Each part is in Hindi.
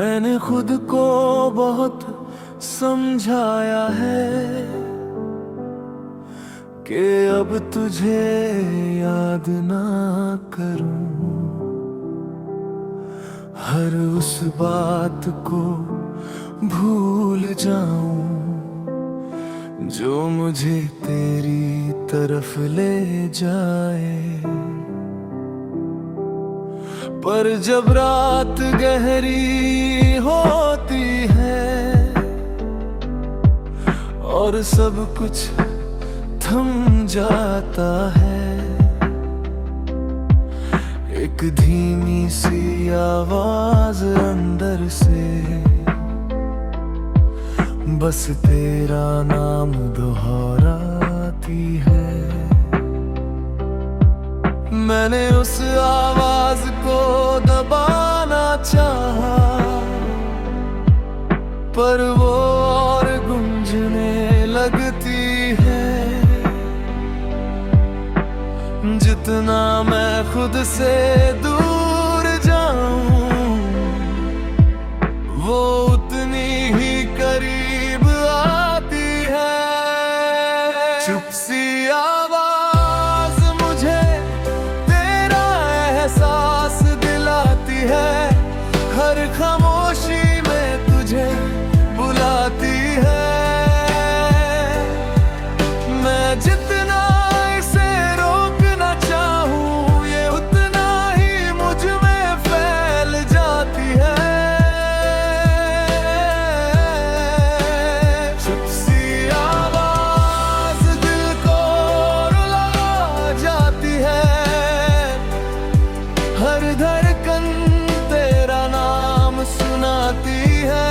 मैंने खुद को बहुत समझाया है कि अब तुझे याद ना करूं, हर उस बात को भूल जाऊं जो मुझे तेरी तरफ ले जाए। पर जब रात गहरी होती है और सब कुछ थम जाता है, एक धीमी सी आवाज अंदर से बस तेरा नाम दोहराती है। मैंने उस आवाज को दबाना चाहा, पर वो और गूंजने लगती है। जितना मैं खुद से दूर जाऊं, वो उतनी ही करीब आती है। चुप सी आवाज मुझे तेरा एहसास दिलाती है, हर खामोशी में तुझे बुलाती है। मैं जितना इसे रोकना चाहूं, ये उतना ही मुझ में फैल जाती है। चुप सी आवाज दिल को रुला जाती है, हर धड़कन तेरा नाम सुनाती है।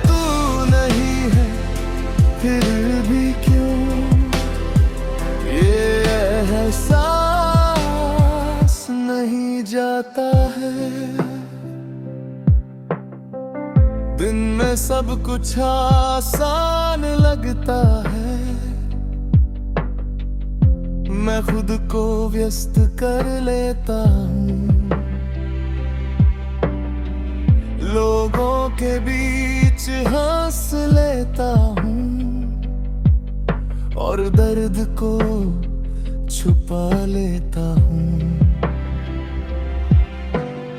तू नहीं है फिर भी क्यों ये एहसास नहीं जाता है। दिन में सब कुछ आसान लगता है, मैं खुद को व्यस्त कर लेता हूँ। लोगों के बीच हंस लेता हूँ और दर्द को छुपा लेता हूँ।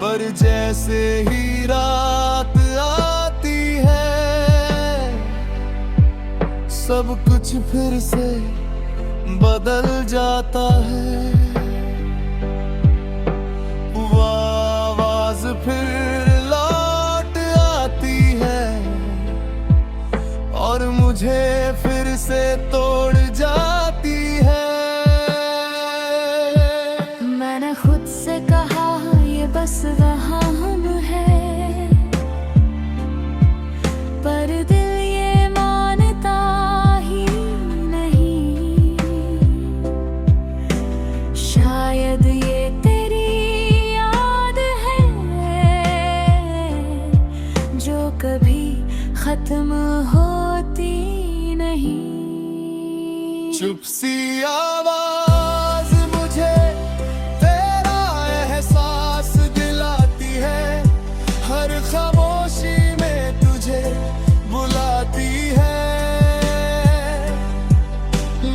पर जैसे ही रात आती है, सब कुछ फिर से बदल जाता है। वो आवाज फिर लौट आती है और मुझे फिर से तोड़ जाती है। मैंने खुद से कहा ये बस वहम है, पर दिल ये मानता ही नहीं। शायद ये तेरी याद है जो कभी खत्म होती नहीं। चुप सी आवाज मुझे तेरा एहसास दिलाती है, हर खामोशी में तुझे बुलाती है।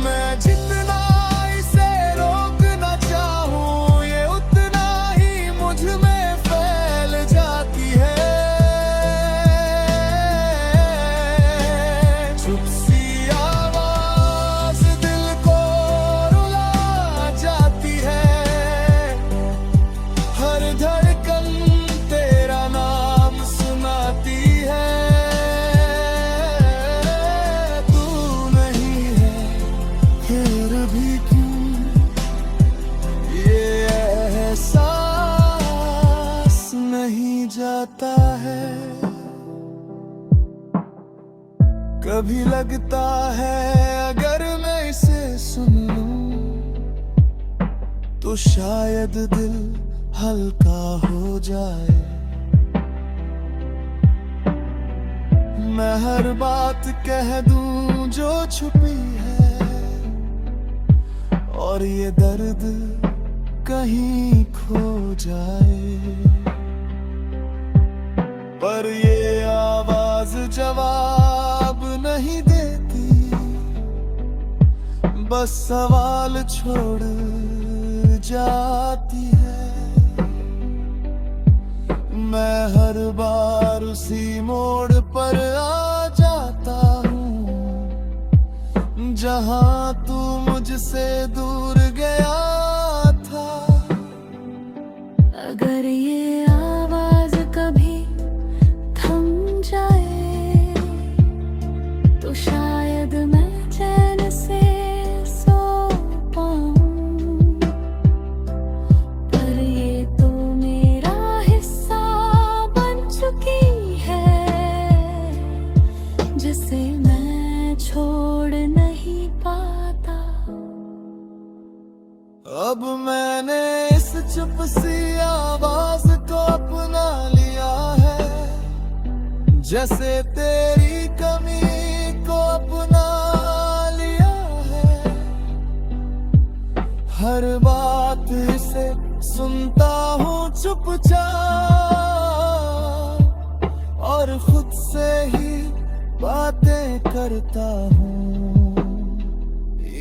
मैं जितना इसे रोकना चाहूं, ये उतना ही मुझ में फैल जाती है। चुप सी आवाज दिल को रुला जाती है, हर धड़कन तेरा नाम सुनाती है। तू नहीं है फिर भी क्यों ये एहसास नहीं जाता है। कभी लगता है अगर मैं इसे सुन लूं, तो शायद दिल हल्का हो जाए। मैं हर बात कह दूं जो छुपी है, और ये दर्द कहीं खो जाए। पर ये आवाज जवाब नहीं देती, बस सवाल छोड़ जाती है। मैं हर बार उसी मोड़ पर आ जाता हूँ जहाँ तू मुझसे दूर गया था। अगर ये आवाज कभी थम जाए तो शायद मैं चैन से सो पाऊं, पर ये तो मेरा हिस्सा बन चुकी है जिसे मैं छोड़ नहीं पाता। अब मैंने इस चुप सी आवाज को अपना लिया है, जैसे तेरी कमी को अपना लिया है। हर बात इसे सुनता हूँ चुपचाप और खुद से ही बातें करता हूँ।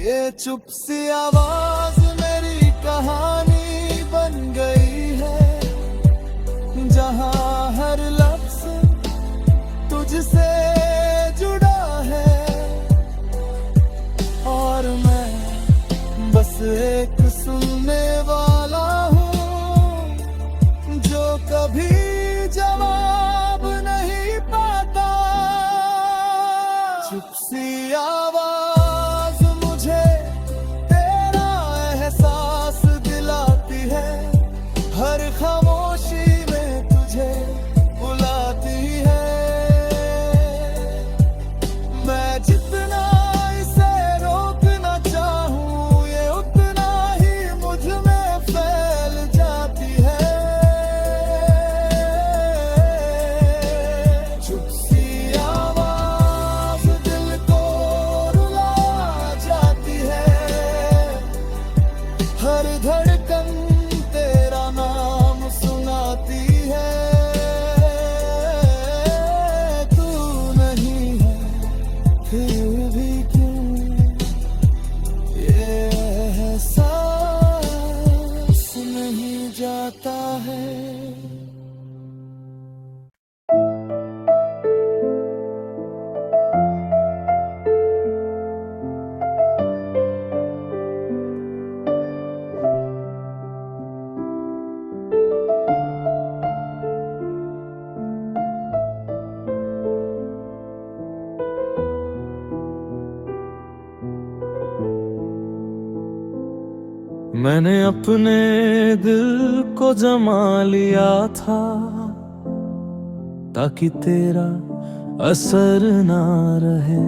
ये चुप सी आवाज मेरी कहानी बन गई है, जहाँ हर लफ्ज तुझसे जुड़ा है। और मैं बस एक सुनने वाला हूँ जो कभी जवाब नहीं पाता। चुप सी आवाज मुझे तेरा एहसास दिलाती है, हर खामोशी में तुझे बुलाती है। मैं जितना इसे रोकना चाहूँ ये उतना ही मुझ में फैल जाती है। चुप सी आवाज दिल को रुला जाती है, हर धड़कन तेरा नाम सुनाती है। तू नहीं है फिर भी क्यों ये एहसास नहीं जाता है। मैंने अपने दिल को जमा लिया था ताकि तेरा असर ना रहे।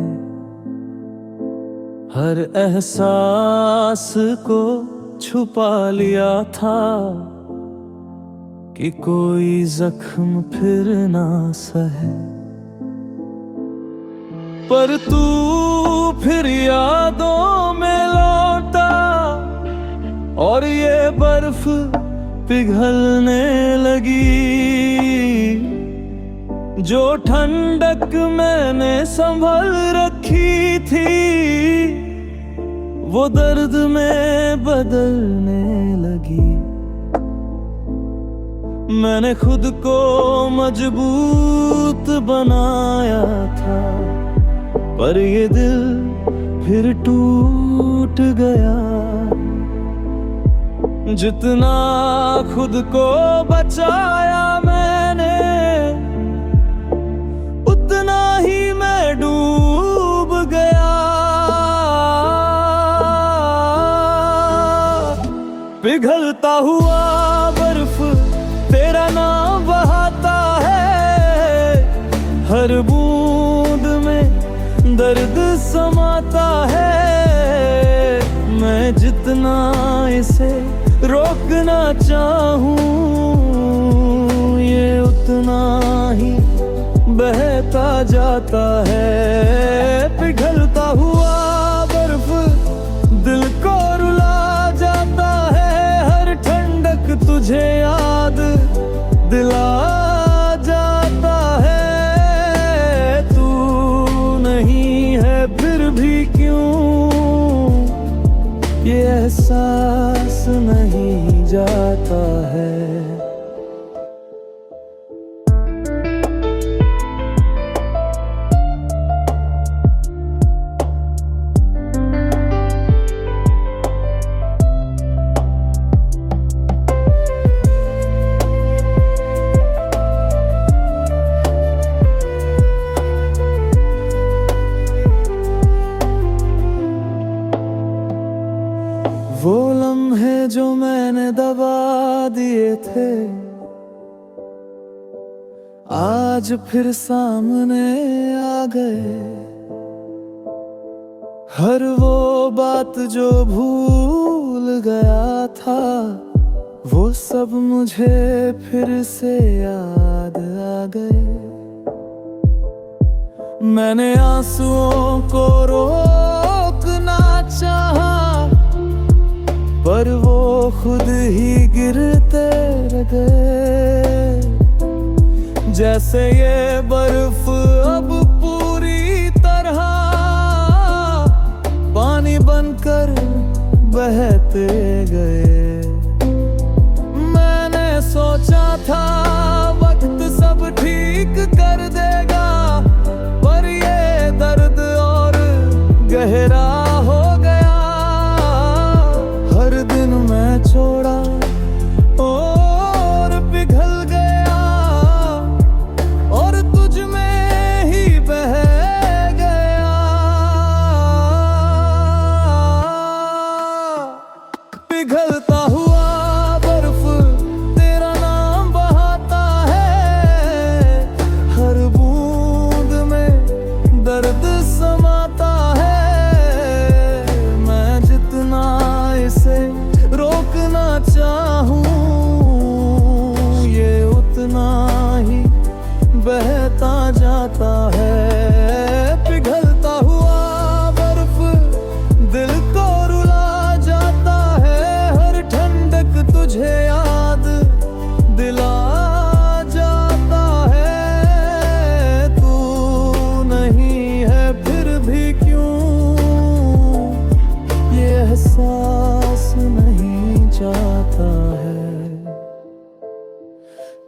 हर एहसास को छुपा लिया था कि कोई जख्म फिर ना सहे। पर तू फिर यादों में लौटा और ये बर्फ पिघलने लगी। जो ठंडक मैंने संभल रखी थी वो दर्द में बदलने लगी। मैंने खुद को मजबूत बनाया था पर ये दिल फिर टूट गया। जितना खुद को बचाया मैंने उतना ही मैं डूब गया। पिघलता हुआ बर्फ तेरा नाम बहाता है, हर बूंद में दर्द समाता है। मैं जितना इसे रोकना चाहूँ ये उतना ही बहता जाता है। पिघलता हुआ बर्फ दिल को रुला जाता है, तुझे याद दिला जाता एहसास नहीं जाता है। वो लम्हे जो मैंने दबा दिए थे आज फिर सामने आ गए। हर वो बात जो भूल गया था वो सब मुझे फिर से याद आ गए। मैंने आंसुओं को रोकना चाहा पर वो खुद ही गिरते गए। जैसे ये बर्फ अब पूरी तरह पानी बनकर बहते गए। मैंने सोचा था वक्त सब ठीक कर देगा पर ये दर्द और गहरा हो गया। हर दिन मैं छोड़ा और पिघल गया और तुझ में ही बह गया। पिघलता हुआ बर्फ तेरा नाम बहाता है। हर बूंद में दर्द समाता है। मैं जितना इसे रोकना चाहूं ये उतना ही बहता जाता है। पिघलता हुआ बर्फ दिल को रुला जाता है। हर ठंडक तुझे याद दिला जाता है। तू नहीं है फिर भी क्यों ये एहसास नहीं जाता है।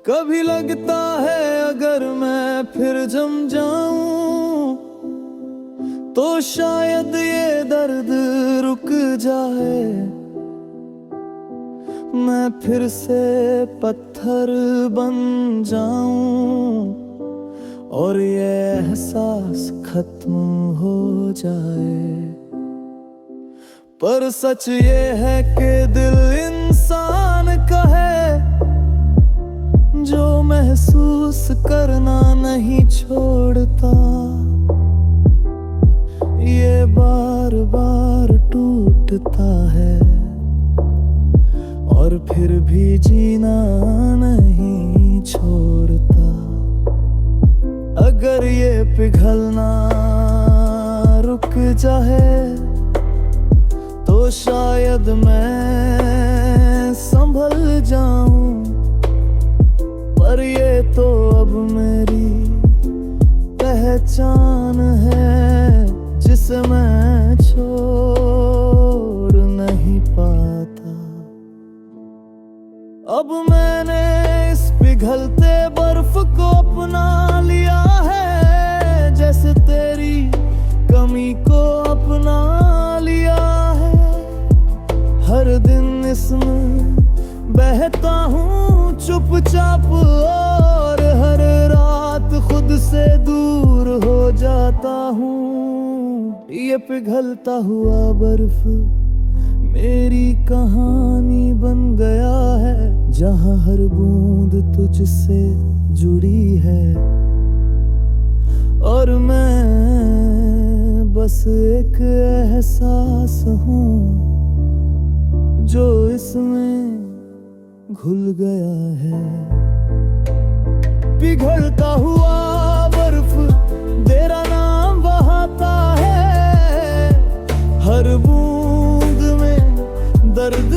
कभी लगता है अगर मैं फिर जम जाऊं तो शायद ये दर्द रुक जाए। मैं फिर से पत्थर बन जाऊं और ये एहसास खत्म हो जाए। पर सच ये है कि दिल इंसान का है जो महसूस करना नहीं छोड़ता। ये बार बार टूटता है और फिर भी जीना नहीं छोड़ता। अगर ये पिघलना रुक जाए तो शायद मैं संभल जाऊं। पर ये तो अब मेरी पहचान है जिसे मैं छोड़ नहीं पाता। अब मैंने इस पिघलते बर्फ को अपना लिया है जैसे तेरी कमी को अपना लिया है। हर दिन इसमें बहता हूँ चुपचाप और हर रात खुद से दूर हो जाता हूँ। ये पिघलता हुआ बर्फ मेरी कहानी बन गया है जहाँ हर बूंद तुझसे जुड़ी है और मैं बस एक एहसास हूँ जो इसमें घुल गया है। पिघलता हुआ बर्फ तेरा नाम बहाता है। हर बूंद में दर्द